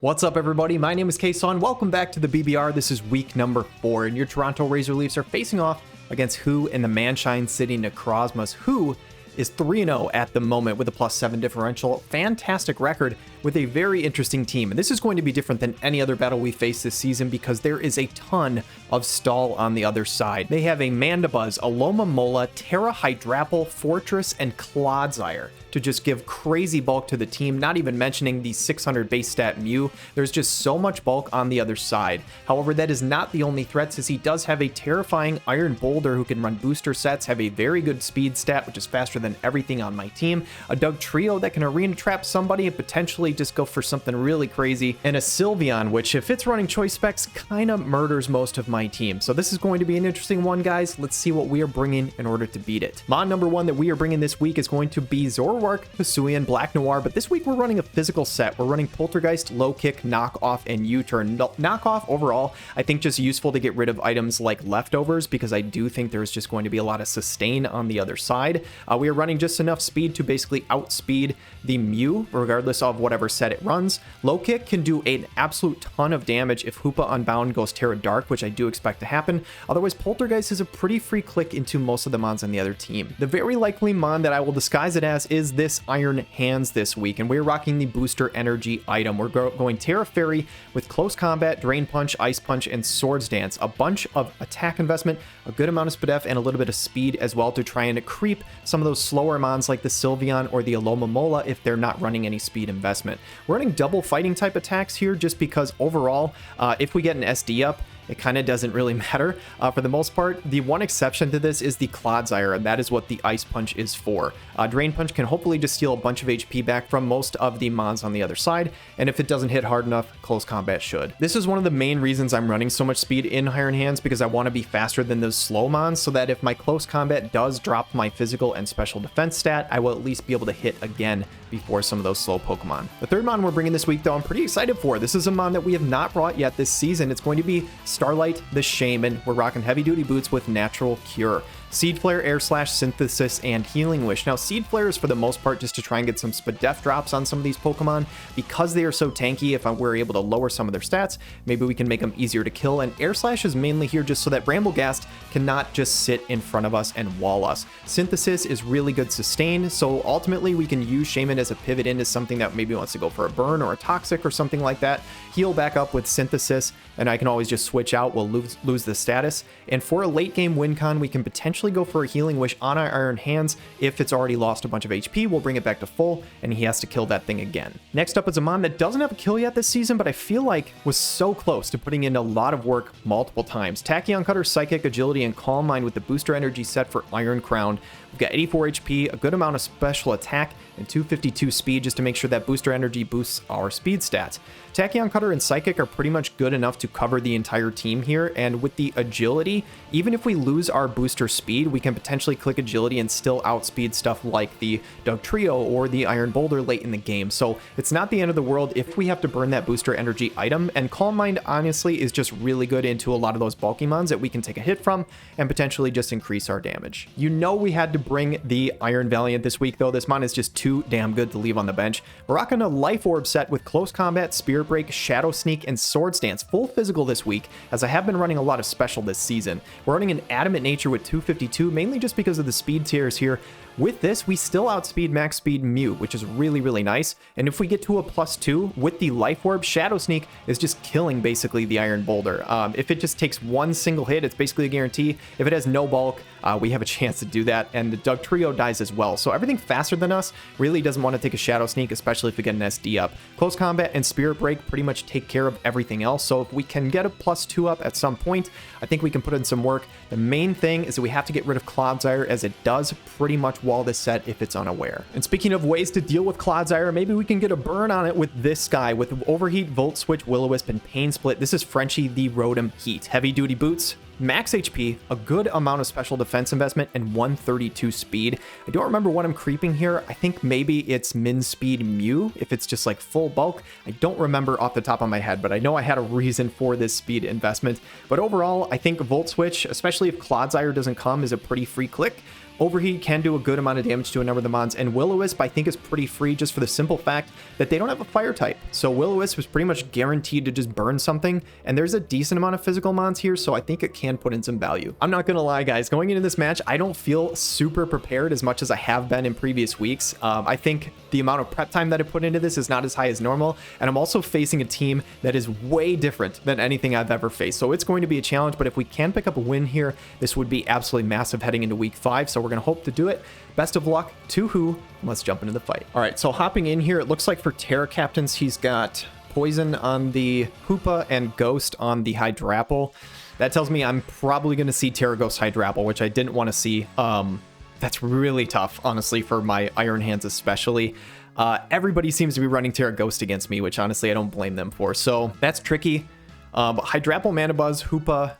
What's up, everybody? My name is Kason. Welcome back to the BBR. This is week number 4, and your Toronto Razor Leafs are facing off against Who in the Manshine City Necrozmas. Who is 3-0 at the moment with a +7 differential. Fantastic record with a very interesting team. And this is going to be different than any other battle we face this season because there is a ton of stall on the other side. They have a Mandibuzz, Aloma Mola, Terra Hydrapple, Fortress, and Clodsire to just give crazy bulk to the team, not even mentioning the 600 base stat Mew. There's just so much bulk on the other side. However, that is not the only threat, since he does have a terrifying Iron Boulder who can run booster sets, have a very good speed stat, which is faster than everything on my team, a Dugtrio that can arena trap somebody and potentially just go for something really crazy, and a Sylveon, which if it's running choice specs, kind of murders most of my team. So this is going to be an interesting one, guys. Let's see what we are bringing in order to beat it. Mon number 1 that we are bringing this week is going to be Zoroark, Hisuian, Black Noir, but this week we're running a physical set. We're running Poltergeist, Low Kick, Knockoff, and U-Turn. Knockoff overall, I think just useful to get rid of items like leftovers, because I do think there's just going to be a lot of sustain on the other side. We are running just enough speed to basically outspeed the Mew, regardless of whatever set it runs. Low Kick can do an absolute ton of damage if Hoopa Unbound goes Terra Dark, which I do expect to happen. Otherwise, Poltergeist is a pretty free click into most of the mons on the other team. The very likely mon that I will disguise it as is this Iron Hands this week, and we're rocking the Booster Energy item. We're going Terra Fairy with Close Combat, Drain Punch, Ice Punch, and Swords Dance. A bunch of attack investment, a good amount of SPDF, and a little bit of speed as well to try and creep some of those slower mons like the Sylveon or the Aloma Mola if they're not running any speed investment. We're running double fighting type attacks here just because overall, if we get an SD up, it kind of doesn't really matter for the most part. The one exception to this is the Clodsire, and that is what the Ice Punch is for. Drain Punch can hopefully just steal a bunch of HP back from most of the mons on the other side, and if it doesn't hit hard enough, Close Combat should. This is one of the main reasons I'm running so much speed in Iron Hands, because I want to be faster than those slow mons, so that if my Close Combat does drop my physical and special defense stat, I will at least be able to hit again before some of those slow Pokemon. The third mon we're bringing this week, though, I'm pretty excited for. This is a mon that we have not brought yet this season. It's going to be Starlight the Shaman. We're rocking heavy duty boots with Natural Cure, Seed Flare, Air Slash, Synthesis, and Healing Wish. Now, Seed Flare is for the most part just to try and get some SPDF drops on some of these Pokemon. Because they are so tanky, if we're able to lower some of their stats, maybe we can make them easier to kill. And Air Slash is mainly here just so that Bramblegast cannot just sit in front of us and wall us. Synthesis is really good sustain, so ultimately we can use Shaman as a pivot into something that maybe wants to go for a burn or a toxic or something like that. Heal back up with Synthesis, and I can always just switch out. We'll lose the status. And for a late game win con, we can potentially go for a Healing Wish on our Iron Hands. If it's already lost a bunch of HP, we'll bring it back to full, and he has to kill that thing again. Next up is a mon that doesn't have a kill yet this season, but I feel like was so close to putting in a lot of work multiple times. Tachyon Cutter, Psychic, Agility, and Calm Mind with the Booster Energy set for Iron Crown. We've got 84 HP, a good amount of special attack, and 252 speed just to make sure that Booster Energy boosts our speed stats. Tachyon Cutter and Psychic are pretty much good enough to cover the entire team here, and with the Agility, even if we lose our booster speed, we can potentially click Agility and still outspeed stuff like the Dugtrio or the Iron Boulder late in the game. So it's not the end of the world if we have to burn that Booster Energy item, and Calm Mind honestly is just really good into a lot of those bulky mons that we can take a hit from and potentially just increase our damage. You know we had to bring the Iron Valiant this week, though. This mon is just too damn good to leave on the bench. We're rocking a Life Orb set with Close Combat, Spirit Break, Shadow Sneak, and Swords Dance. Full physical this week, as I have been running a lot of special this season. We're running an Adamant Nature with 252, mainly just because of the speed tiers here. With this, we still outspeed max speed Mew, which is really, really nice. And if we get to a +2 with the Life Orb, Shadow Sneak is just killing basically the Iron Boulder. If it just takes one single hit, it's basically a guarantee. If it has no bulk, we have a chance to do that, and the Dugtrio dies as well. So everything faster than us really doesn't want to take a Shadow Sneak, especially if we get an SD up. Close Combat and Spirit Break pretty much take care of everything else, so if we can get a +2 up at some point, I think we can put in some work. The main thing is that we have to get rid of Clodsire, as it does pretty much wall this set if it's unaware. And speaking of ways to deal with Clodsire, maybe we can get a burn on it with this guy, with Overheat, Volt Switch, Will-O-Wisp, and Pain Split. This is Frenchie the Rotom Heat. Heavy duty boots, max HP, a good amount of special defense investment, and 132 speed. I don't remember what I'm creeping here. I think maybe it's min speed Mew, if it's just like full bulk. I don't remember off the top of my head, but I know I had a reason for this speed investment. But overall, I think Volt Switch, especially if Clodsire doesn't come, is a pretty free click. Overheat can do a good amount of damage to a number of the mons, and Will-O-Wisp I think is pretty free just for the simple fact that they don't have a fire type. So Will-O-Wisp is pretty much guaranteed to just burn something, and there's a decent amount of physical mons here, so I think it can put in some value. I'm not gonna lie, guys, going into this match, I don't feel super prepared as much as I have been in previous weeks. I think the amount of prep time that I put into this is not as high as normal, and I'm also facing a team that is way different than anything I've ever faced. So it's going to be a challenge, but if we can pick up a win here, this would be absolutely massive heading into week 5. So we're going to hope to do it. Best of luck to who? Let's jump into the fight. All right, so hopping in here, it looks like for Terra Captains, he's got Poison on the Hoopa and Ghost on the Hydrapple. That tells me I'm probably going to see Terra Ghost Hydrapple, which I didn't want to see. That's really tough, honestly, for my Iron Hands especially. Everybody seems to be running Terra Ghost against me, which honestly I don't blame them for. So that's tricky. But Hydrapple, Manabuzz, Hoopa,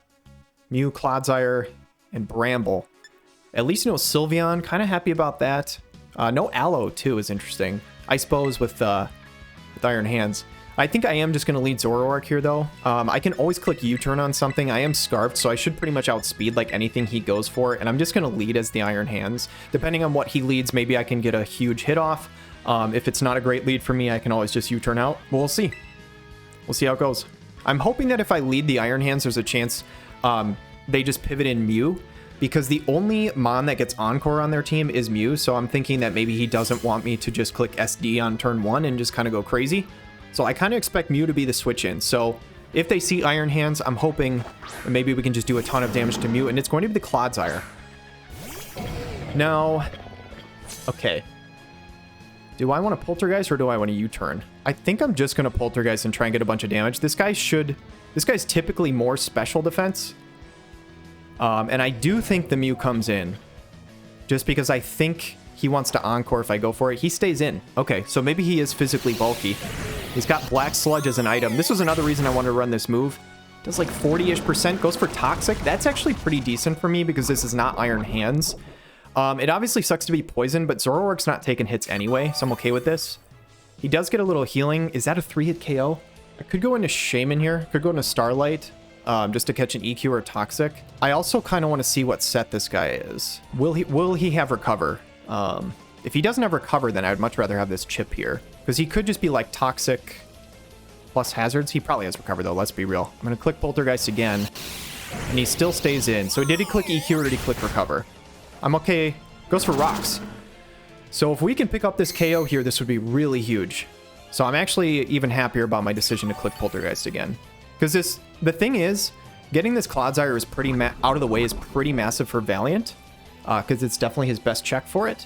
Mew, Clodsire, and Bramble. At least you know Sylveon, kind of happy about that. No Aloe too is interesting. I suppose with Iron Hands. I think I am just going to lead Zoroark here though. I can always click U-turn on something. I am Scarfed, so I should pretty much outspeed like anything he goes for. And I'm just going to lead as the Iron Hands. Depending on what he leads, maybe I can get a huge hit off. If it's not a great lead for me, I can always just U-turn out. We'll see. We'll see how it goes. I'm hoping that if I lead the Iron Hands, there's a chance they just pivot in Mew, because the only Mon that gets Encore on their team is Mew, so I'm thinking that maybe he doesn't want me to just click SD on turn 1 and just kind of go crazy. So I kind of expect Mew to be the switch in. So if they see Iron Hands, I'm hoping maybe we can just do a ton of damage to Mew, and it's going to be the Clodsire. Now, okay. Do I want to Poltergeist or do I want to U-turn? I think I'm just going to Poltergeist and try and get a bunch of damage. This guy's typically more special defense. And I do think the Mew comes in. Just because I think he wants to Encore if I go for it. He stays in. Okay, so maybe he is physically bulky. He's got Black Sludge as an item. This was another reason I wanted to run this move. Does like 40-ish%. Goes for Toxic. That's actually pretty decent for me because this is not Iron Hands. It obviously sucks to be poisoned, but Zoroark's not taking hits anyway, so I'm okay with this. He does get a little healing. Is that a 3-hit KO? I could go into Shaman here. Could go into Starlight. Just to catch an EQ or Toxic. I also kind of want to see what set this guy is. Will he have Recover? If he doesn't have Recover, then I'd much rather have this chip here. Because he could just be like Toxic plus Hazards. He probably has Recover though, let's be real. I'm going to click Poltergeist again. And he still stays in. So did he click EQ or did he click Recover? I'm okay. Goes for Rocks. So if we can pick up this KO here, this would be really huge. So I'm actually even happier about my decision to click Poltergeist again. Because the thing is, getting this Clodsire is pretty out of the way is pretty massive for Valiant. Because it's definitely his best check for it.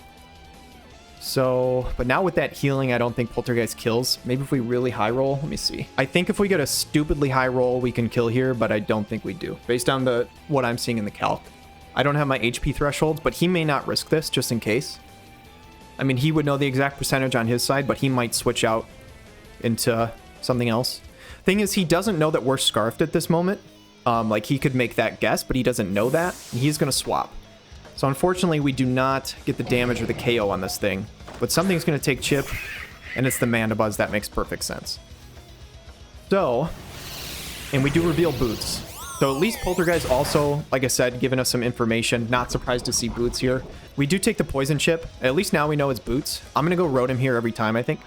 So, but now with that healing, I don't think Poltergeist kills. Maybe if we really high roll, let me see. I think if we get a stupidly high roll, we can kill here, but I don't think we do. Based on what I'm seeing in the calc. I don't have my HP thresholds, but he may not risk this just in case. I mean, he would know the exact percentage on his side, but he might switch out into something else. Thing is, he doesn't know that we're Scarfed at this moment. Like, he could make that guess, but he doesn't know that. And he's going to swap. So, unfortunately, we do not get the damage or the KO on this thing. But something's going to take chip, and it's the Manabuzz. That makes perfect sense. So, and we do reveal Boots. So at least Poltergeist also, like I said, giving us some information. Not surprised to see Boots here. We do take the Poison Chip. At least now we know it's Boots. I'm going to go Rotom here every time, I think.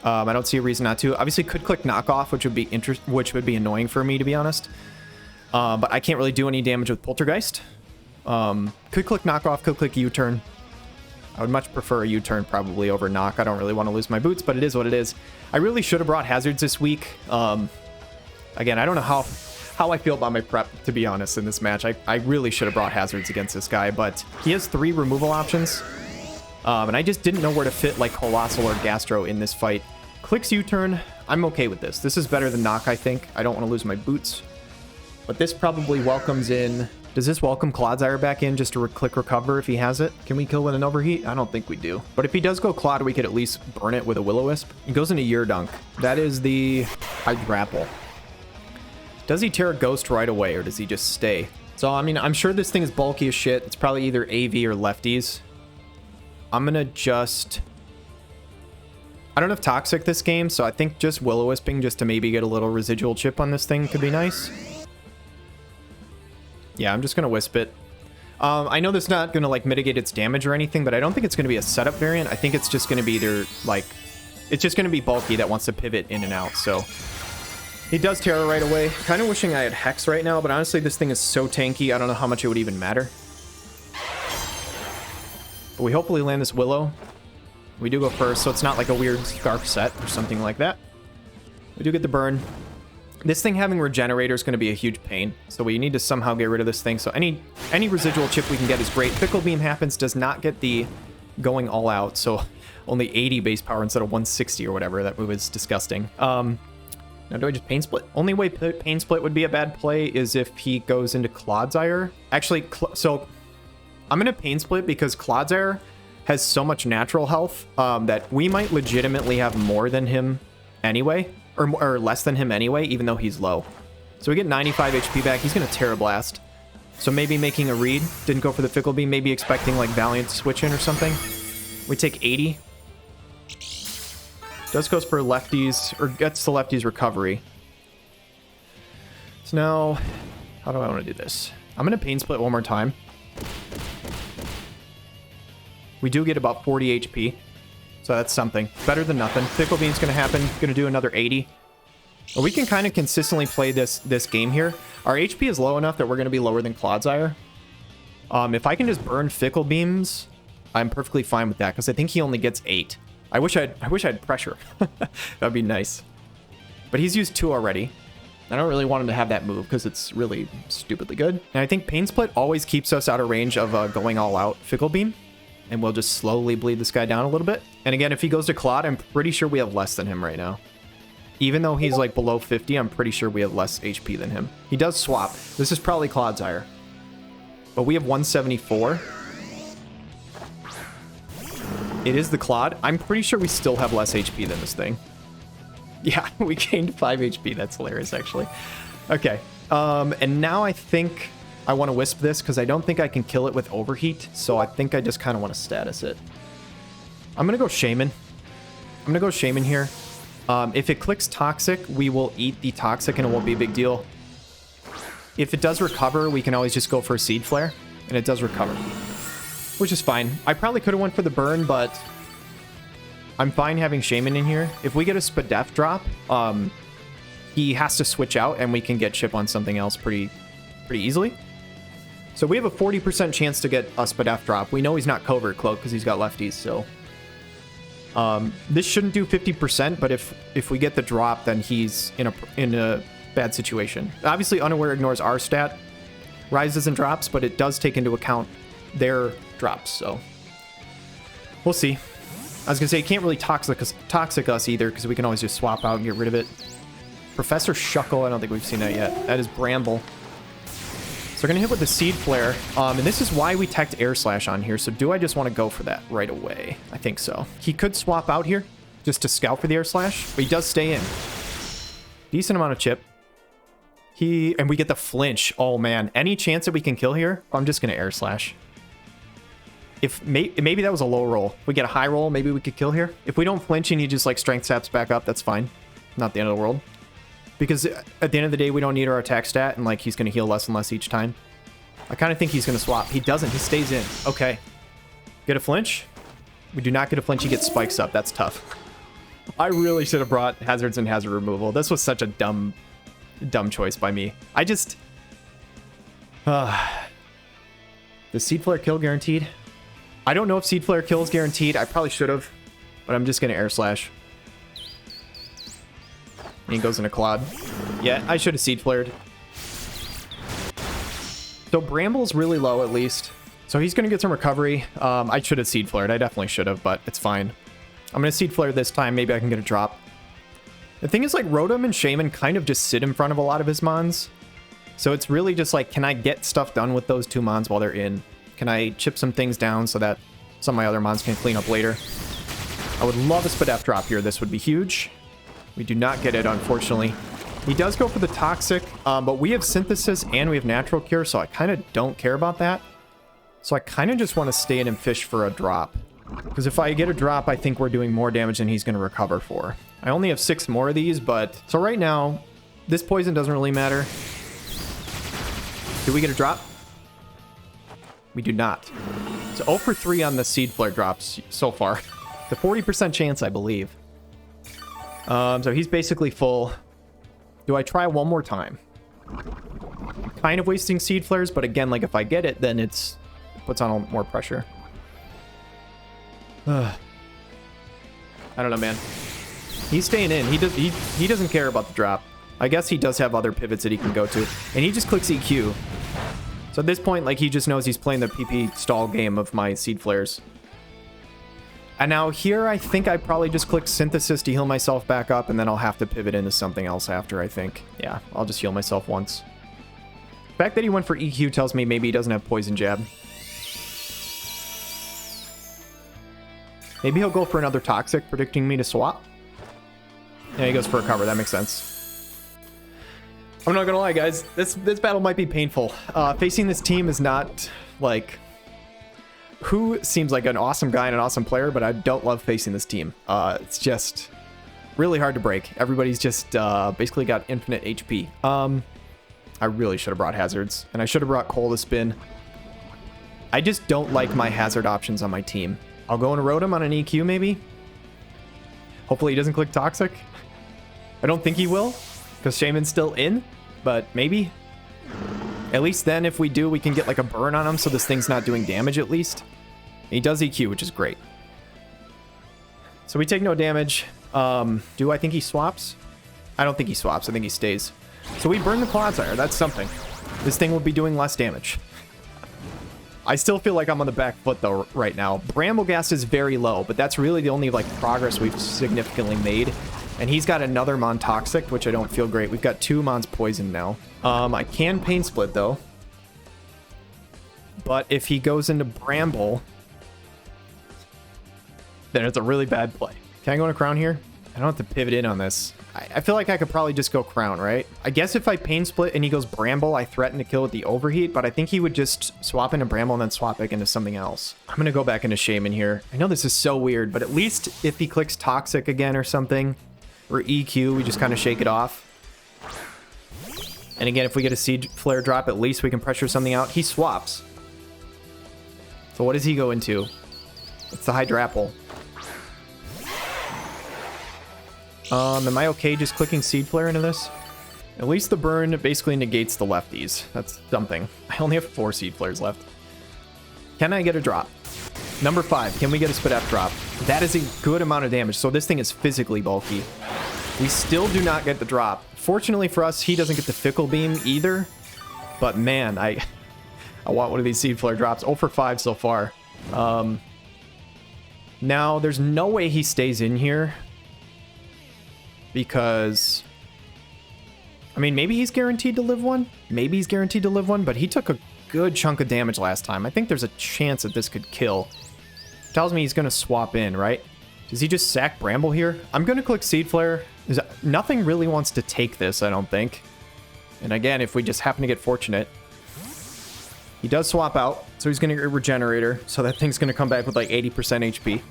I don't see a reason not to. Obviously, could click Knockoff, which would be annoying for me, to be honest. But I can't really do any damage with Poltergeist. Could click Knockoff, could click U-turn. I would much prefer a U-turn probably over Knock. I don't really want to lose my Boots, but it is what it is. I really should have brought Hazards this week. Again, I don't know how I feel about my prep, to be honest, in this match. I really should have brought Hazards against this guy, but he has 3 removal options. And I just didn't know where to fit like Colossal or Gastro in this fight. Clicks U-turn. I'm okay with this. This is better than Knock, I think. I don't want to lose my Boots. But this probably welcomes in... Does this welcome Clodsire back in just to click Recover if he has it? Can we kill with an Overheat? I don't think we do. But if he does go Clod, we could at least burn it with a Will-O-Wisp. It goes into Year Dunk. That is the Hydrapple. Does he Terra Ghost right away, or does he just stay? So, I mean, I'm sure this thing is bulky as shit. It's probably either AV or Lefties. I'm gonna just... I don't have Toxic this game, so I think just Will-O-Wisping just to maybe get a little residual chip on this thing could be nice. Yeah, I'm just gonna Wisp it. I know that's not going to like mitigate its damage or anything, but I don't think it's going to be a setup variant. I think it's just going to be either like, it's just going to be bulky that wants to pivot in and out. So he does Terror right away. Kind of wishing I had Hex right now, but honestly, this thing is so tanky. I don't know how much it would even matter. But we hopefully land this Willow. We do go first, so it's not like a weird Scarf set or something like that. We do get the burn. This thing having Regenerator is going to be a huge pain, so we need to somehow get rid of this thing. So any residual chip we can get is great. Fickle Beam happens, does not get the going all out, so only 80 base power instead of 160 or whatever. That move is disgusting. Now do I just Pain Split? Only way Pain Split would be a bad play is if he goes into Clodsire. Actually, so I'm going to Pain Split because Clodsire has so much natural health that we might legitimately have more than him anyway. Or less than him anyway, even though he's low. So we get 95 HP back. He's going to Terra Blast. So maybe making a read. Didn't go for the Fickle Beam. Maybe expecting like Valiant to switch in or something. We take 80. Does goes for lefties, or gets the lefties recovery. So now, how do I want to do this? I'm going to Pain Split one more time. We do get about 40 HP. So that's something. Better than nothing. Fickle Beam's going to happen. Going to do another 80. But we can kind of consistently play this game here. Our HP is low enough that we're going to be lower than Clodsire. If I can just burn Fickle Beams, I'm perfectly fine with that, because I think he only gets 8. I wish I had pressure. That'd be nice. But he's used 2 already. I don't really want him to have that move, because it's really stupidly good. And I think Pain Split always keeps us out of range of going all out Fickle Beam. And we'll just slowly bleed this guy down a little bit. And again, if he goes to Claude, I'm pretty sure we have less than him right now. Even though he's like below 50, I'm pretty sure we have less HP than him. He does swap. This is probably Clodsire. But we have 174. It is the Claude. I'm pretty sure we still have less HP than this thing. Yeah, we gained 5 HP. That's hilarious, actually. Okay. And now I think I want to Wisp this because I don't think I can kill it with Overheat. So I think I just kind of want to status it. I'm going to go Shaman. I'm going to go Shaman here. If it clicks Toxic, we will eat the Toxic and it won't be a big deal. If it does recover, we can always just go for a Seed Flare. And it does recover. Which is fine. I probably could have went for the burn, but I'm fine having Shaman in here. If we get a Spadef drop, he has to switch out and we can get chip on something else pretty easily. So we have a 40% chance to get a Spadef drop. We know he's not Covert Cloak because he's got lefties, so... this shouldn't do 50%, but if we get the drop, then he's in a bad situation. Obviously, Unaware ignores our stat, rises and drops, but it does take into account their drops, so... We'll see. I was going to say, it can't really toxic us either, because we can always just swap out and get rid of it. Professor Shuckle, I don't think we've seen that yet. That is Bramble. So we're going to hit with the Seed Flare, and this is why we teched Air Slash on here, so do I just want to go for that right away? I think so. He could swap out here, just to scout for the Air Slash, but he does stay in. Decent amount of chip. And we get the flinch. Oh man, any chance that we can kill here? I'm just going to Air Slash. Maybe that was a low roll. If we get a high roll, maybe we could kill here. If we don't flinch and he just like Strength Saps back up, that's fine. Not the end of the world. Because at the end of the day, we don't need our attack stat, and like he's going to heal less and less each time. I kind of think he's going to swap. He doesn't. He stays in. Okay. Get a flinch? We do not get a flinch. He gets spikes up. That's tough. I really should have brought hazards and hazard removal. This was such a dumb choice by me. I just... the Seed Flare kill guaranteed? I don't know if Seed Flare kill is guaranteed. I probably should have, but I'm just going to Air Slash. And he goes into Claude. Yeah, I should have Seed Flared. So Bramble's really low, at least. So he's going to get some recovery. I should have Seed Flared. I definitely should have, but it's fine. I'm going to Seed Flare this time. Maybe I can get a drop. The thing is, like, Rotom and Shaman kind of just sit in front of a lot of his mons. So it's really just like, can I get stuff done with those two mons while they're in? Can I chip some things down so that some of my other mons can clean up later? I would love a Spadef drop here. This would be huge. We do not get it, unfortunately. He does go for the Toxic, but we have Synthesis and we have Natural Cure, so I kind of don't care about that. So I kind of just want to stay in and fish for a drop. Because if I get a drop, I think we're doing more damage than he's going to recover for. I only have 6 more of these, but... So right now, this poison doesn't really matter. Do we get a drop? We do not. So 0 for 3 on the Seed Flare drops so far. The 40% chance, I believe. So he's basically full. Do I try one more time? Kind of wasting Seed Flares, but again, like if I get it, then it puts on more pressure. I don't know, man. He's staying in. He doesn't care about the drop. I guess he does have other pivots that he can go to. And he just clicks EQ. So at this point, like, he just knows he's playing the PP stall game of my Seed Flares. And now here, I think I probably just click Synthesis to heal myself back up, and then I'll have to pivot into something else after, I think. Yeah, I'll just heal myself once. The fact that he went for EQ tells me maybe he doesn't have Poison Jab. Maybe he'll go for another Toxic, predicting me to swap. Yeah, he goes for a cover. That makes sense. I'm not gonna lie, guys. This battle might be painful. Facing this team is not, like... Who seems like an awesome guy and an awesome player, but I don't love facing this team. It's just really hard to break. Everybody's just basically got infinite HP. I really should have brought hazards, and I should have brought Cole to spin. I just don't like my hazard options on my team. I'll go and road him on an EQ, maybe. Hopefully he doesn't click Toxic. I don't think he will, because Shaman's still in, but maybe. At least then, if we do, we can get like a burn on him, so this thing's not doing damage at least. He does EQ, which is great. So we take no damage. Do I think he swaps? I don't think he swaps. I think he stays. So we burn the Clodsire. That's something. This thing will be doing less damage. I still feel like I'm on the back foot, though, right now. Brambleghast is very low, but that's really the only, like, progress we've significantly made. And he's got another Mon Toxic, which I don't feel great. We've got 2 Mons Poison now. I can Pain Split, though. But if he goes into Bramble, then it's a really bad play. Can I go into Crown here? I don't have to pivot in on this. I feel like I could probably just go Crown, right? I guess if I Pain Split and he goes Bramble, I threaten to kill with the Overheat, but I think he would just swap into Bramble and then swap back into something else. I'm going to go back into Shaman here. I know this is so weird, but at least if he clicks Toxic again or something, or EQ, we just kind of shake it off. And again, if we get a Seed Flare drop, at least we can pressure something out. He swaps. So what does he go into? It's the Hydrapple. Am I okay just clicking Seed Flare into this? At least the burn basically negates the lefties. That's something. I only have 4 Seed Flares left. Can I get a drop? Number 5, can we get a Spit F drop? That is a good amount of damage, so this thing is physically bulky. We still do not get the drop. Fortunately for us, he doesn't get the Fickle Beam either. But man, I want one of these Seed Flare drops. 0 for 5 so far. Now, there's no way he stays in here. Because, I mean, maybe he's guaranteed to live one. Maybe he's guaranteed to live one, but he took a good chunk of damage last time. I think there's a chance that this could kill. Tells me he's going to swap in, right? Does he just sack Bramble here? I'm going to click Seed Flare. Nothing really wants to take this, I don't think. And again, if we just happen to get fortunate. He does swap out, so he's going to get a Regenerator. So that thing's going to come back with like 80% HP.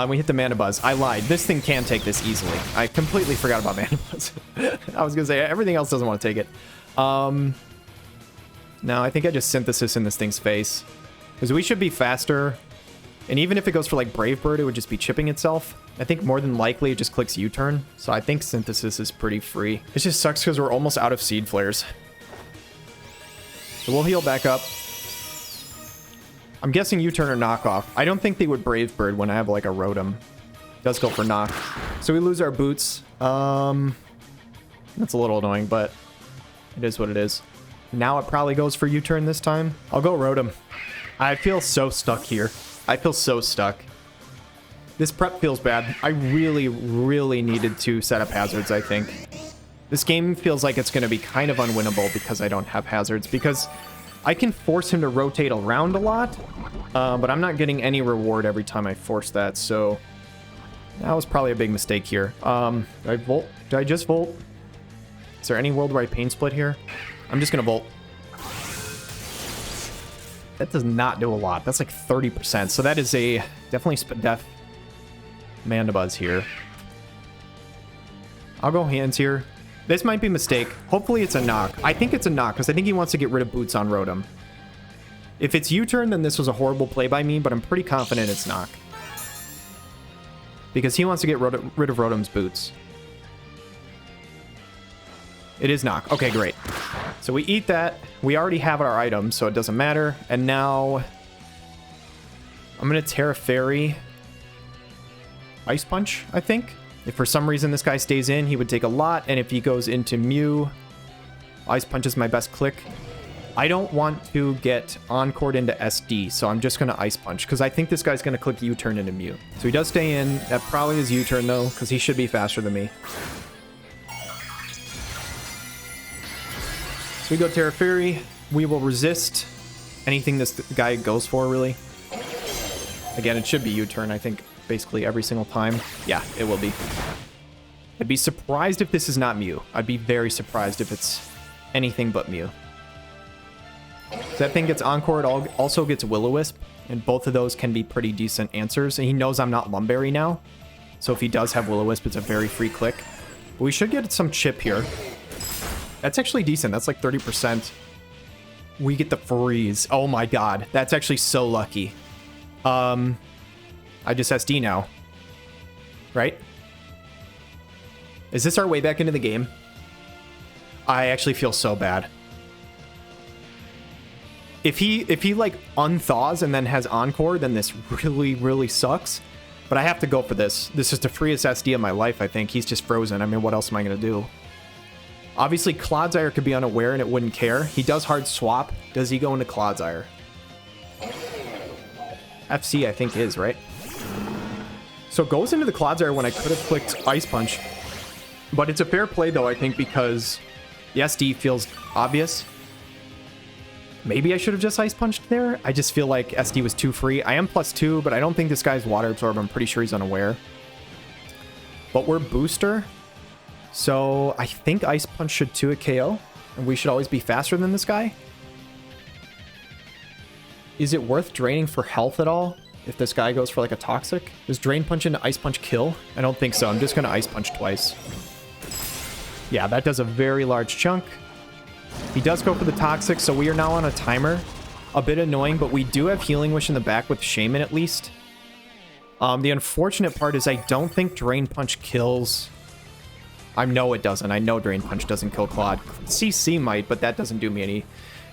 We hit the Mana Buzz. I lied. This thing can take this easily. I completely forgot about Mana Buzz. I was going to say, everything else doesn't want to take it. No, I think I just Synthesis in this thing's face. Because we should be faster. And even if it goes for like Brave Bird, it would just be chipping itself. I think more than likely it just clicks U-turn. So I think Synthesis is pretty free. It just sucks because we're almost out of Seed Flares. So we'll heal back up. I'm guessing U-turn or knockoff. I don't think they would Brave Bird when I have like a Rotom. Does go for knock. So we lose our boots. That's a little annoying, but it is what it is. Now it probably goes for U-turn this time. I'll go Rotom. I feel so stuck here. I feel so stuck. This prep feels bad. I really, really needed to set up hazards, I think. This game feels like it's going to be kind of unwinnable because I don't have hazards. Because I can force him to rotate around a lot, but I'm not getting any reward every time I force that, so that was probably a big mistake here. Did I Volt? Did I just Volt? Is there any world where I Pain Split here? I'm just going to Volt. That does not do a lot. That's like 30%, so that is a definitely Spit Def Mana Buzz here. I'll go hands here. This might be a mistake. Hopefully it's a knock. I think it's a knock, because I think he wants to get rid of boots on Rotom. If it's U-turn, then this was a horrible play by me, but I'm pretty confident it's Knock. Because he wants to get rid of Rotom's boots. It is Knock. Okay, great. So we eat that. We already have our items, so it doesn't matter. And now I'm going to Terra Fairy Ice Punch, I think. If for some reason this guy stays in, he would take a lot. And if he goes into Mew, Ice Punch is my best click. I don't want to get Encored into SD, so I'm just going to Ice Punch, because I think this guy's going to click U-turn into Mew. So he does stay in. That probably is U-turn, though, because he should be faster than me. So we go Terra Fairy. We will resist anything this guy goes for, really. Again, it should be U-turn, I think, basically every single time. Yeah, it will be. I'd be surprised if this is not Mew. I'd be very surprised if it's anything but Mew. So that thing gets Encored, also gets Will-O-Wisp, and both of those can be pretty decent answers. And he knows I'm not Lumberry now, so if he does have Will-O-Wisp, it's a very free click. But we should get some chip here. That's actually decent. That's like 30%. We get the freeze. Oh my god, that's actually so lucky. I just SD now, right? Is this our way back into the game? I actually feel so bad. If he like unthaws and then has Encore, then this really sucks. But I have to go for this. This is the freest SD of my life, I think. He's just frozen. I mean, what else am I going to do? Obviously, Clodsire could be unaware and it wouldn't care. He does hard swap. Does he go into Clodsire? FC, I think, is, right? So it goes into the Clodsire when I could have clicked Ice Punch. But it's a fair play, though, I think, because the SD feels obvious. Maybe I should have just Ice Punched there. I just feel like SD was too free. I am +2, but I don't think this guy's Water Absorb. I'm pretty sure he's unaware. But we're Booster. So I think Ice Punch should 2-hit KO. And we should always be faster than this guy. Is it worth draining for health at all? If this guy goes for like a Toxic? Does Drain Punch into Ice Punch kill? I don't think so. I'm just going to Ice Punch twice. Yeah, that does a very large chunk. He does go for the Toxic, so we are now on a timer. A bit annoying, but we do have Healing Wish in the back with Shaman at least. The unfortunate part is I don't think Drain Punch kills. I know it doesn't. I know Drain Punch doesn't kill Claude. CC might, but that doesn't do me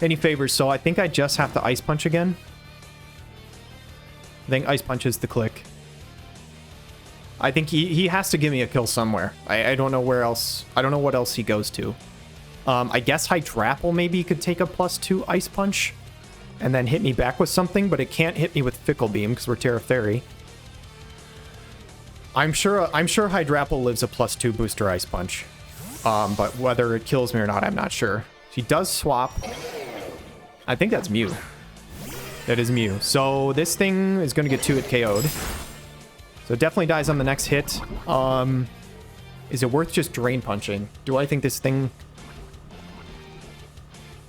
any favors, so I think I just have to Ice Punch again. I think Ice Punch is the click. I think he has to give me a kill somewhere. I don't know where else. I don't know what else he goes to. I guess Hydrapple maybe could take a +2 Ice Punch and then hit me back with something, but it can't hit me with Fickle Beam because we're Terra Fairy. I'm sure Hydrapple lives a +2 booster Ice Punch. But whether it kills me or not, I'm not sure. He does swap. I think that's Mew. That is Mew. So this thing is going to get 2-hit KO'd. So it definitely dies on the next hit. Is it worth just Drain Punching? Do I think this thing...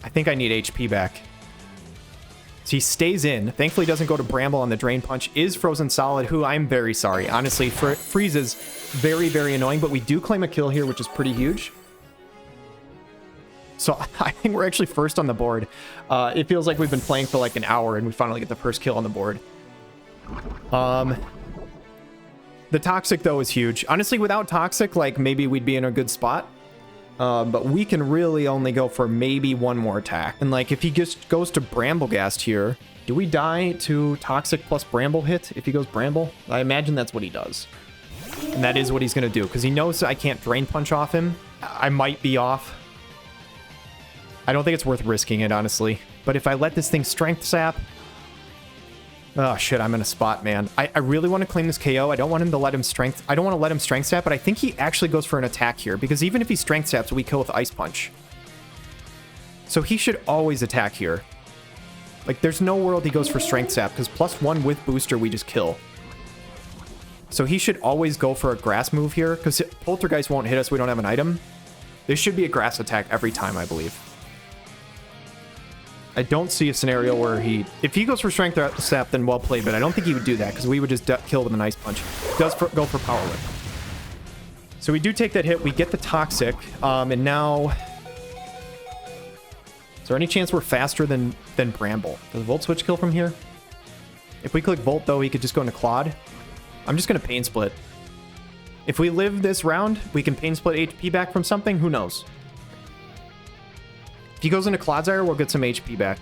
I think I need HP back. So he stays in. Thankfully doesn't go to Bramble on the Drain Punch. Is Frozen Solid, who I'm very sorry. Honestly, Freeze is very annoying, but we do claim a kill here, which is pretty huge. So I think we're actually first on the board. It feels like we've been playing for like an hour and we finally get the first kill on the board. The Toxic, though, is huge. Honestly, without Toxic, like, maybe we'd be in a good spot. But we can really only go for maybe one more attack. And, like, if he just goes to Bramblegast here, do we die to Toxic plus Bramble hit if he goes Bramble? I imagine that's what he does. And that is what he's going to do, because he knows I can't Drain Punch off him. I might be off. I don't think it's worth risking it, honestly. But if I let this thing Strength Sap... Oh, shit, I'm in a spot, man. I really want to claim this KO. I don't want him to let him Strength... I don't want to let him Strength Sap, but I think he actually goes for an attack here, because even if he Strength Saps, we kill with Ice Punch. So he should always attack here. Like, there's no world he goes for Strength Sap, because +1 with Booster, we just kill. So he should always go for a Grass move here, because Poltergeist won't hit us, we don't have an item. This should be a Grass attack every time, I believe. I don't see a scenario where he... If he goes for Strength Sap, then well played, but I don't think he would do that, because we would just kill with an Ice Punch. Does go for Power Whip. So we do take that hit, we get the Toxic, and now... Is there any chance we're faster than Bramble? Does Volt Switch kill from here? If we click Volt, though, he could just go into Claude. I'm just going to Pain Split. If we live this round, we can Pain Split HP back from something. Who knows? If he goes into Clodsire, we'll get some HP back.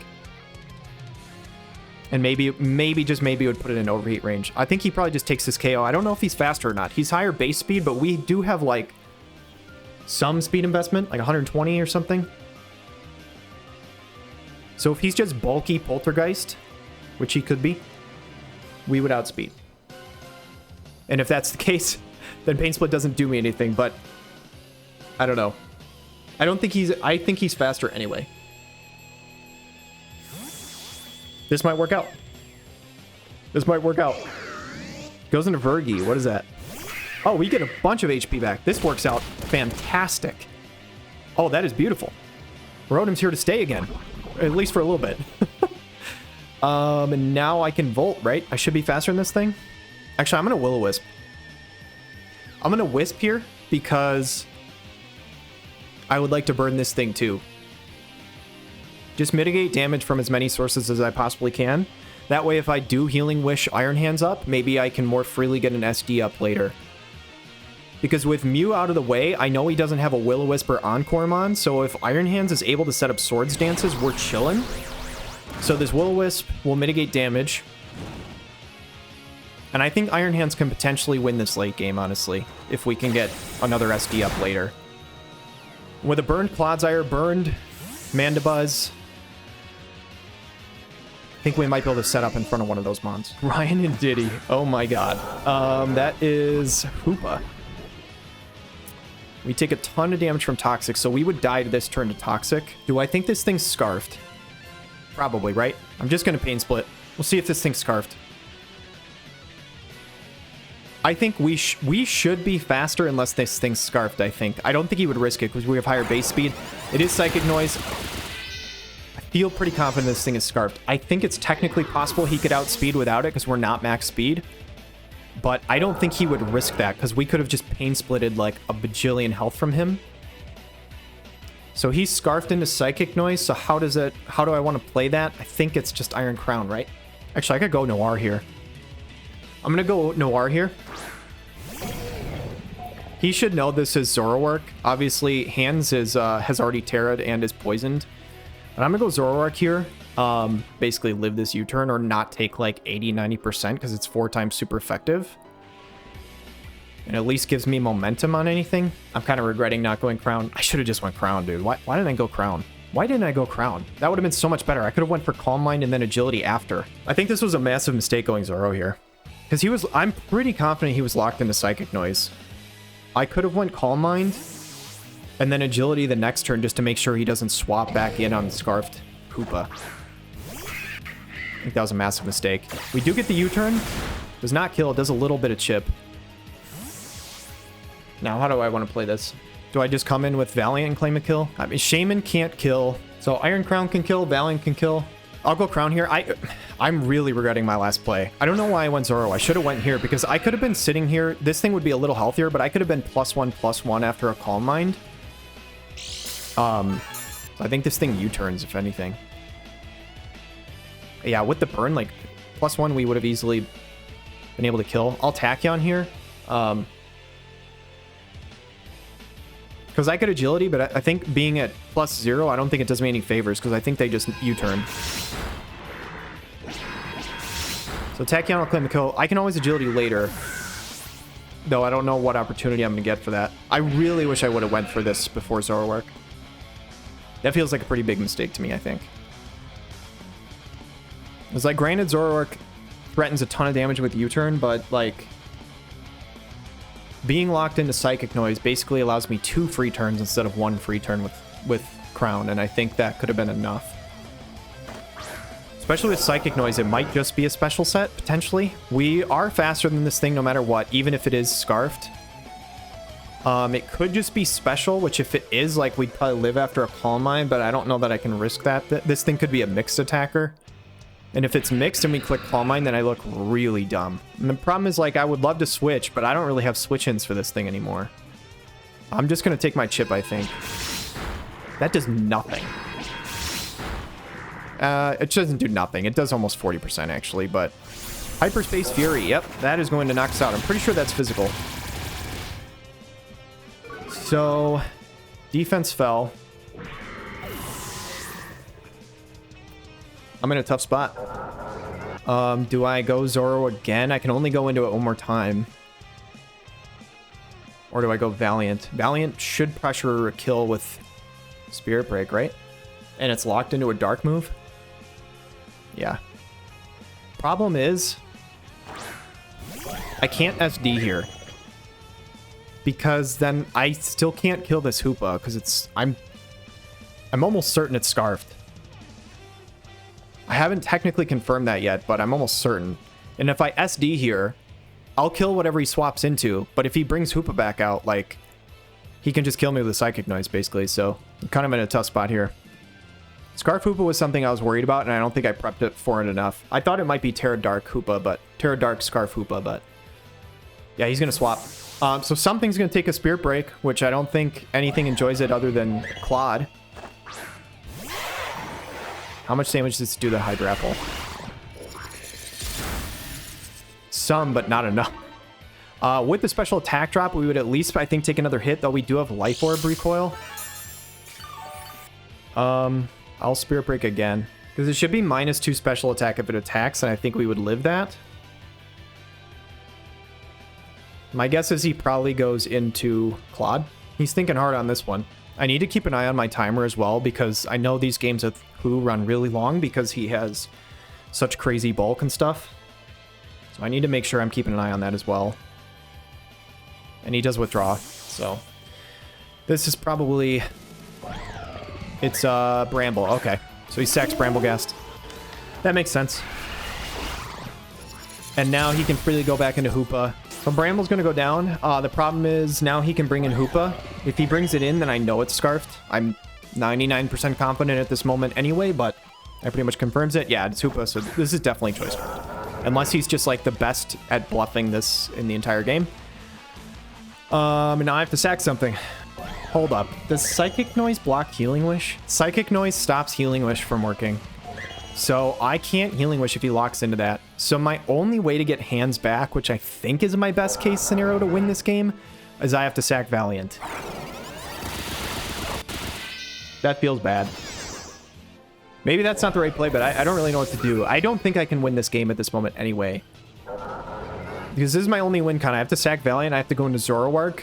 And maybe, just maybe, would put it in overheat range. I think he probably just takes his KO. I don't know if he's faster or not. He's higher base speed, but we do have, like, some speed investment, like 120 or something. So if he's just bulky Poltergeist, which he could be, we would outspeed. And if that's the case, then Pain Split doesn't do me anything, but I don't know. I think he's faster anyway. This might work out. This might work out. Goes into Vergi. What is that? Oh, we get a bunch of HP back. This works out fantastic. Oh, that is beautiful. Rotom's here to stay again. At least for a little bit. And now I can Volt, right? I should be faster than this thing. Actually, I'm going to Will-O-Wisp. I'm going to Wisp here because I would like to burn this thing too. Just mitigate damage from as many sources as I possibly can. That way, if I do Healing Wish Iron Hands up, maybe I can more freely get an SD up later. Because with Mew out of the way, I know he doesn't have a Will-O-Wisp or Encoremon, so if Iron Hands is able to set up Swords Dances, we're chilling. So this Will-O-Wisp will mitigate damage. And I think Iron Hands can potentially win this late game, honestly, if we can get another SD up later. With a burned Clodsire, burned Mandibuzz, I think we might be able to set up in front of one of those mons. Ryan and Diddy. Oh my god. That is Hoopa. We take a ton of damage from Toxic, so we would die to this turn to Toxic. Do I think this thing's Scarfed? Probably, right? I'm just going to Pain Split. We'll see if this thing's Scarfed. I think we should be faster unless this thing's Scarfed, I think. I don't think he would risk it because we have higher base speed. It is Psychic Noise. I feel pretty confident this thing is Scarfed. I think it's technically possible he could outspeed without it because we're not max speed. But I don't think he would risk that because we could have just Pain Splitted like a bajillion health from him. So he's Scarfed into Psychic Noise, so how do I want to play that? I think it's just Iron Crown, right? Actually, I could go Noir here. I'm going to go Noir here. He should know this is Zoroark. Obviously, Hands is has already Terra'd and is poisoned. But I'm going to go Zoroark here. Basically live this U-turn or not take like 80-90% because it's 4 times super effective. And at least gives me momentum on anything. I'm kind of regretting not going Crown. I should have just went Crown, dude. Why didn't I go Crown? Why didn't I go Crown? That would have been so much better. I could have went for Calm Mind and then Agility after. I think this was a massive mistake going Zoro here. Because I'm pretty confident he was locked into Psychic Noise. I could have went Calm Mind and then Agility the next turn just to make sure he doesn't swap back in on Scarfed Hoopa. I think that was a massive mistake. We do get the U-turn. Does not kill. It does a little bit of chip. Now, how do I want to play this? Do I just come in with Valiant and claim a kill? I mean, Shaman can't kill. So Iron Crown can kill. Valiant can kill. I'll go Crown here. I'm really regretting my last play. I don't know why I went Zoro. I should have went here because I could have been sitting here. This thing would be a little healthier, but I could have been +1/+1 after a Calm Mind. I think this thing U-turns, if anything. Yeah, with the burn, like, +1, we would have easily been able to kill. I'll Tachyon here. Because I could Agility, but I think being at +0, I don't think it does me any favors, because I think they just U-turn. So Tachyon will claim the kill. I can always Agility later, though I don't know what opportunity I'm going to get for that. I really wish I would have went for this before Zoroark. That feels like a pretty big mistake to me, I think. It's like, granted, Zoroark threatens a ton of damage with U-turn, but, like, being locked into Psychic Noise basically allows me 2 free turns instead of 1 free turn with Crown, and I think that could have been enough. Especially with Psychic Noise, it might just be a special set, potentially. We are faster than this thing no matter what, even if it is Scarfed. It could just be special, which if it is, like, we'd probably live after a Calm Mind, but I don't know that I can risk that. This thing could be a mixed attacker. And if it's mixed and we click Calm Mind, then I look really dumb. And the problem is, like, I would love to switch, but I don't really have switch-ins for this thing anymore. I'm just going to take my chip, I think. That does nothing. It doesn't do nothing. It does almost 40% actually, but Hyperspace Fury. Yep, that is going to knock us out. I'm pretty sure that's physical. So, defense fell. I'm in a tough spot. Do I go Zoro again? I can only go into it one more time. Or do I go Valiant? Valiant should pressure a kill with Spirit Break, right? And it's locked into a dark move? Yeah. Problem is, I can't SD here. Because then I still can't kill this Hoopa, because it's... I'm almost certain it's Scarfed. I haven't technically confirmed that yet, but I'm almost certain. And if I SD here, I'll kill whatever he swaps into. But if he brings Hoopa back out, like, he can just kill me with a Psychic Noise, basically. So I'm kind of in a tough spot here. Scarf Hoopa was something I was worried about, and I don't think I prepped it for it enough. I thought it might be Terra Dark Hoopa, but Terra Dark Scarf Hoopa, but yeah, he's going to swap. So something's going to take a Spirit Break, which I don't think anything enjoys it other than Claude. How much damage does this do to Hydra Apple? Some, but not enough. With the special attack drop, we would at least, I think, take another hit, though we do have Life Orb Recoil. I'll Spirit Break again. Because it should be -2 special attack if it attacks, and I think we would live that. My guess is he probably goes into Claude. He's thinking hard on this one. I need to keep an eye on my timer as well, because I know these games with Who run really long because he has such crazy bulk and stuff. So I need to make sure I'm keeping an eye on that as well. And he does withdraw, so... This is probably... It's Bramble, okay. So he sacks Bramblegast. That makes sense. And now he can freely go back into Hoopa. So Bramble's going to go down. The problem is now he can bring in Hoopa. If he brings it in, then I know it's Scarfed. I'm 99% confident at this moment anyway, but that pretty much confirms it. Yeah, it's Hoopa, so this is definitely Choice Scarfed. Unless he's just like the best at bluffing this in the entire game. And now I have to sack something. Hold up. Does Psychic Noise block Healing Wish? Psychic Noise stops Healing Wish from working. So I can't Healing Wish if he locks into that. So my only way to get hands back, which I think is my best case scenario to win this game, is I have to sack Valiant. That feels bad. Maybe that's not the right play, but I don't really know what to do. I don't think I can win this game at this moment anyway. Because this is my only win con. I have to sack Valiant, I have to go into Zoroark,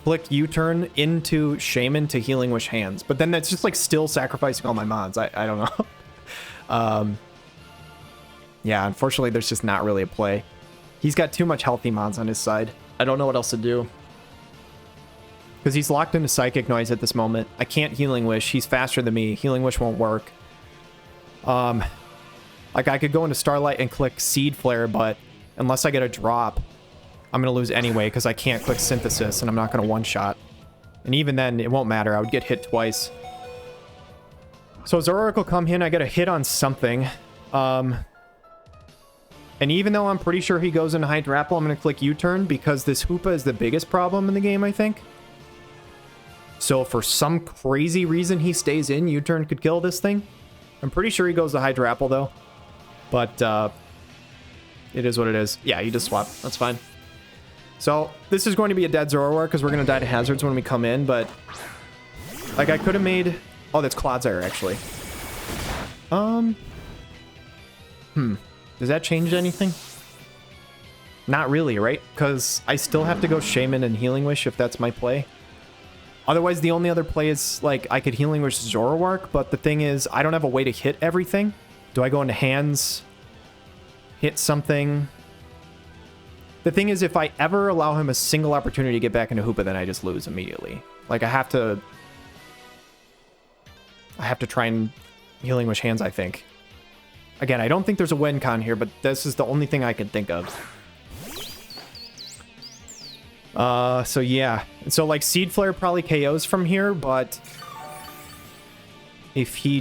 click U-turn into Shaman to Healing Wish hands. But then that's just like still sacrificing all my mons. I don't know. Yeah, unfortunately, there's just not really a play. He's got too much healthy mons on his side. I don't know what else to do. Because he's locked into Psychic Noise at this moment. I can't Healing Wish. He's faster than me. Healing Wish won't work. Like, I could go into Starlight and click Seed Flare, but unless I get a drop, I'm going to lose anyway because I can't click Synthesis, and I'm not going to one-shot. And even then, it won't matter. I would get hit twice. So Zoroark will come in. I get a hit on something. And even though I'm pretty sure he goes into Hydrapple, I'm going to click U-turn because this Hoopa is the biggest problem in the game, I think. So for some crazy reason he stays in, U-turn could kill this thing. I'm pretty sure he goes to Hydrapple, though. But it is what it is. Yeah, you just swap. That's fine. So this is going to be a dead Zoroark because we're going to die to hazards when we come in, but... Like, I could have made... Oh, that's Clodsire, actually. Does that change anything? Not really, right? Because I still have to go Shaman and Healing Wish if that's my play. Otherwise, the only other play is, like, I could Healing Wish Zoroark, but the thing is, I don't have a way to hit everything. Do I go into hands? Hit something? The thing is, if I ever allow him a single opportunity to get back into Hoopa, then I just lose immediately. Like, I have to try and Healing Wish hands, I think. Again, I don't think there's a win con here, but this is the only thing I can think of. So yeah. So, like, Seed Flare probably KOs from here, but... If he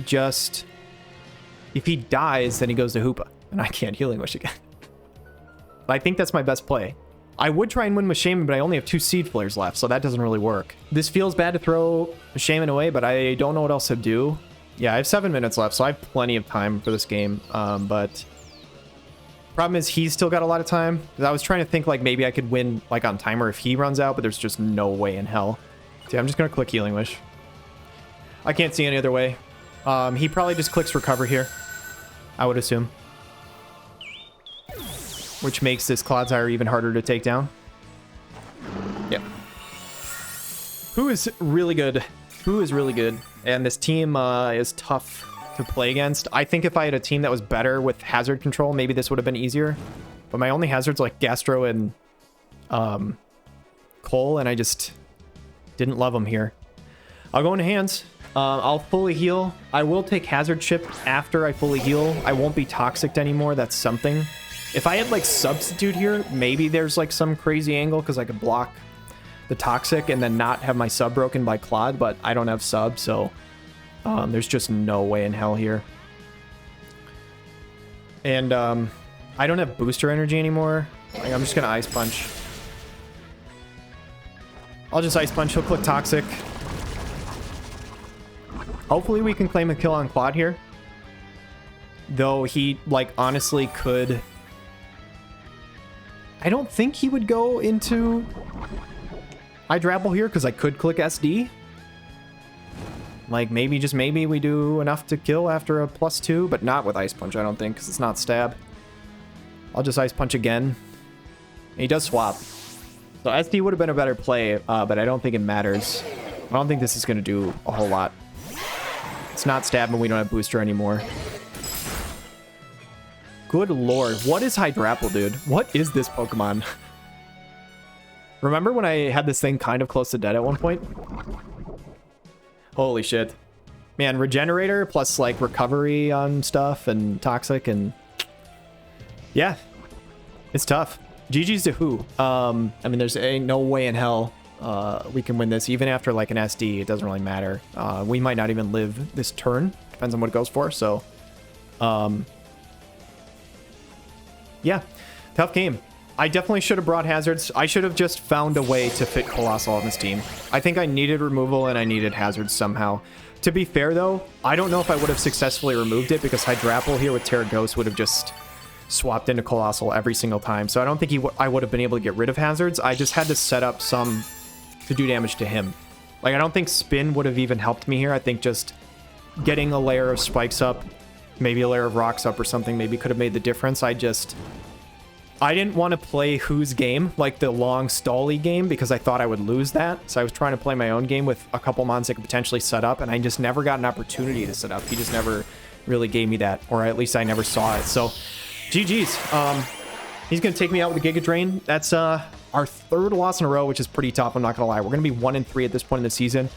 dies, then he goes to Hoopa. And I can't Healing Wish again. But I think that's my best play. I would try and win with Shaman, but I only have 2 Seed Flares left, so that doesn't really work. This feels bad to throw Shaman away, but I don't know what else to do. Yeah, I have 7 minutes left, so I have plenty of time for this game. But problem is he's still got a lot of time. I was trying to think like maybe I could win like on timer if he runs out, but there's just no way in hell. See, I'm just gonna click Healing Wish. I can't see any other way. He probably just clicks Recover here, I would assume, which makes this Clodsire even harder to take down. Yep. Who is really good? Who is really good? And this team is tough to play against. I think if I had a team that was better with hazard control, maybe this would have been easier. But my only hazards like Gastro and Cole, and I just didn't love them here. I'll go into hands. I'll fully heal. I will take hazard chip after I fully heal. I won't be toxic anymore. That's something. If I had like substitute here, maybe there's like some crazy angle because I could block the toxic and then not have my sub broken by Claude, but I don't have sub, so there's just no way in hell here. And I don't have booster energy anymore. Like, I'm just gonna Ice Punch. I'll just Ice Punch. He'll click Toxic. Hopefully we can claim a kill on Claude here. Though he, like, honestly could... I don't think he would go into Hydrapple here, because I could click SD. Like, maybe, just maybe, we do enough to kill after a +2, but not with Ice Punch, I don't think, because it's not stab. I'll just Ice Punch again. And he does swap. So SD would have been a better play, but I don't think it matters. I don't think this is going to do a whole lot. It's not stab, and we don't have booster anymore. Good lord. What is Hydrapple, dude? What is this Pokemon? Remember when I had this thing kind of close to dead at one point? Holy shit. Man, Regenerator plus, like, recovery on stuff and Toxic and... Yeah. It's tough. GG's to who? I mean, there's no way in hell we can win this. Even after, like, an SD, it doesn't really matter. We might not even live this turn. Depends on what it goes for, so... yeah. Tough game. I definitely should have brought hazards. I should have just found a way to fit Colossal on this team. I think I needed removal and I needed hazards somehow. To be fair, though, I don't know if I would have successfully removed it because Hydrapple here with Terra Ghost would have just swapped into Colossal every single time. So I don't think I would have been able to get rid of hazards. I just had to set up some to do damage to him. Like, I don't think Spin would have even helped me here. I think just getting a layer of spikes up, maybe a layer of rocks up or something, maybe could have made the difference. I didn't want to play Who's game, like the long stally game, because I thought I would lose that. So I was trying to play my own game with a couple mons I could potentially set up, and I just never got an opportunity to set up. He just never really gave me that, or at least I never saw it. So, GG's. He's going to take me out with a Giga Drain. That's our third loss in a row, which is pretty tough, I'm not going to lie. We're going to be 1-3 at this point in the season.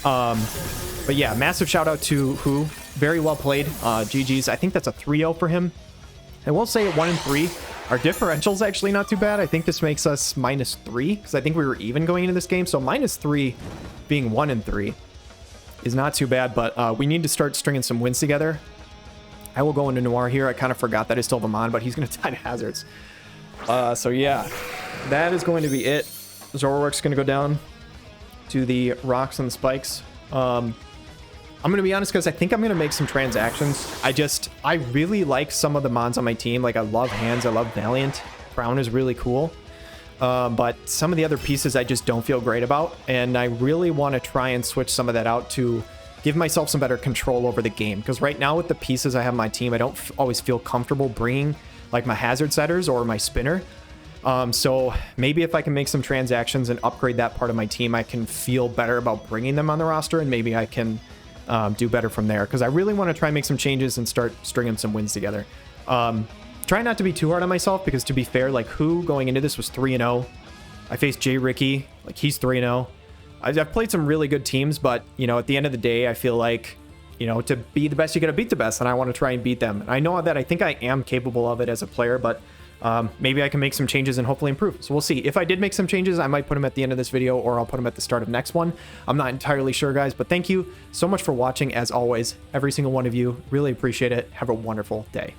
But yeah, massive shout out to Who. Very well played. GG's. I think that's a 3-0 for him. I will say at 1-3, our differential's actually not too bad. I think this makes us -3, because I think we were even going into this game. So -3 being 1-3 is not too bad, but we need to start stringing some wins together. I will go into Noir here. I kind of forgot that I still have him on, but he's going to die to hazards. So yeah, that is going to be it. Zoroark's going to go down to the rocks and the spikes. I'm going to be honest, because I think I'm going to make some transactions. I really like some of the mons on my team. Like, I love Hands, I love Valiant. Crown is really cool. But some of the other pieces I just don't feel great about. And I really want to try and switch some of that out to give myself some better control over the game. Because right now with the pieces I have on my team, I don't always feel comfortable bringing like my hazard setters or my spinner. So maybe if I can make some transactions and upgrade that part of my team, I can feel better about bringing them on the roster, and maybe I can do better from there, because I really want to try and make some changes and start stringing some wins together. Try not to be too hard on myself, because to be fair, like, Who going into this was 3-0. I faced Jay Ricky, like, he's 3-0. I've played some really good teams, but, you know, at the end of the day, I feel like, you know, to be the best, you got to beat the best, and I want to try and beat them. And I know that I think I am capable of it as a player, but maybe I can make some changes and hopefully improve. So we'll see. If I did make some changes, I might put them at the end of this video, or I'll put them at the start of next one. I'm not entirely sure, guys, but thank you so much for watching. As always, every single one of you, really appreciate it. Have a wonderful day.